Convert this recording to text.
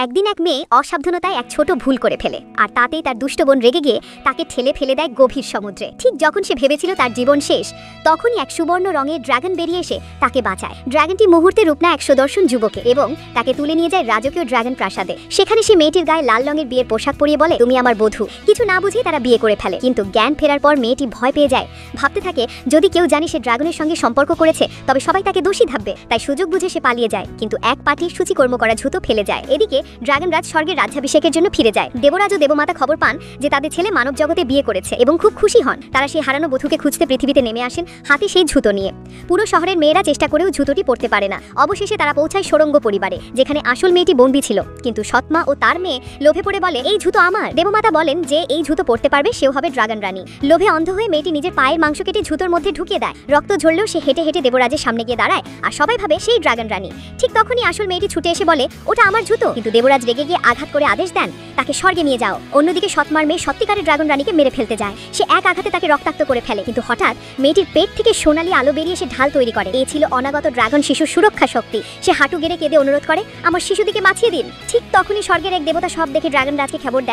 একদিন এক মেয়ে অসাবধানতায় এক ছোট ভুল করে ফেলে, আর তাতেই তার দুষ্ট বোন রেগে গিয়ে তাকে ঠেলে ফেলে দেয় গভীর সমুদ্রে। ঠিক যখন সে ভেবেছিল তার জীবন শেষ, তখনই এক সুবর্ণ রঙের ড্রাগন বেরিয়ে এসে তাকে বাঁচায়। ড্রাগনটি মুহূর্তে রূপ নেয় এক সুদর্শন যুবকে এবং তাকে তুলে নিয়ে যায় রাজকীয় ড্রাগন প্রাসাদে। সেখানে সে মেয়েটির গায়ে লাল রঙের বিয়ের পোশাক পরিয়ে বলে, তুমি আমার বধূ। কিছু না বুঝেই তারা বিয়ে করে ফেলে, কিন্তু জ্ঞান ফেরার পর মেয়েটি ভয় পেয়ে যায়। ভাবতে থাকে যদি কেউ জানে সে ড্রাগনের সঙ্গে সম্পর্ক করেছে তবে সবাই তাকে দোষী ভাববে। তাই সুযোগ বুঝে সে পালিয়ে যায়, কিন্তু এক পাটি সূচিকর্ম করা জুতো ফেলে যায়। এদিকে ড্রাগনরাজ স্বর্গের রাজ্যাভিষেকের জন্য ফিরে যায়। দেবরাজ ও দেবমাতা খবর পান যে তাদের ছেলে মানব জগতে বিয়ে করেছে এবং খুব খুশি হন। তারা সেই হারানো বধূকে খুঁজতে পৃথিবীতে নেমে আসেন, হাতে সেই জুতো নিয়ে। পুরো শহরের মেয়েরা চেষ্টা করেও জুতোটি পরতে পারে না। অবশেষে তারা পৌঁছায় সোরঙ্গ পরিবারে, যেখানে আসল মেয়েটি বন্দী ছিল। কিন্তু সৎমা ও তার মেয়ে লোভে পড়ে বলে, এই জুতো আমার। দেবমাতা বলেন যে এই জুতো পরতে পারবে সেও হবে ড্রাগন রানী। লোভে অন্ধ হয়ে মেয়েটি নিজের পায়ের মাংস কেটে জুতোর মধ্যে ঢুকিয়ে দেয়। রক্ত ঝরলেও সে হেঁটে হেঁটে দেবরাজের সামনে গিয়ে দাঁড়ায়, আর সবাই ভাবে সেই ড্রাগন রানী। ঠিক তখনই আসল মেয়েটি ছুটে এসে বলে, ওটা আমার জুতো। কিন্তু দেবরাজ রেগে গিয়ে আঘাত করে আদেশ দেন, তাকে স্বর্গে নিয়ে যাও। অন্যদিকে সৎমার মেয়ে সত্যিকারের ড্রাগন রানীকে মেরে ফেলতে যায়। সে এক আঘাতে তাকে রক্তাক্ত করে ফেলে, কিন্তু হঠাৎ মেয়েটির পেট থেকে সোনালি আলো বেরিয়ে সে ঢাল তৈরি করে। এই ছিল অনাগত ড্রাগন শিশুর সুরক্ষা শক্তি। সে হাঁটু গেড়ে কেঁদে অনুরোধ করে, আমার শিশুটিকে বাঁচিয়ে দিন। ঠিক তখনই স্বর্গের এক দেবতা সব দেখে ড্রাগন রাজকে খবর দেন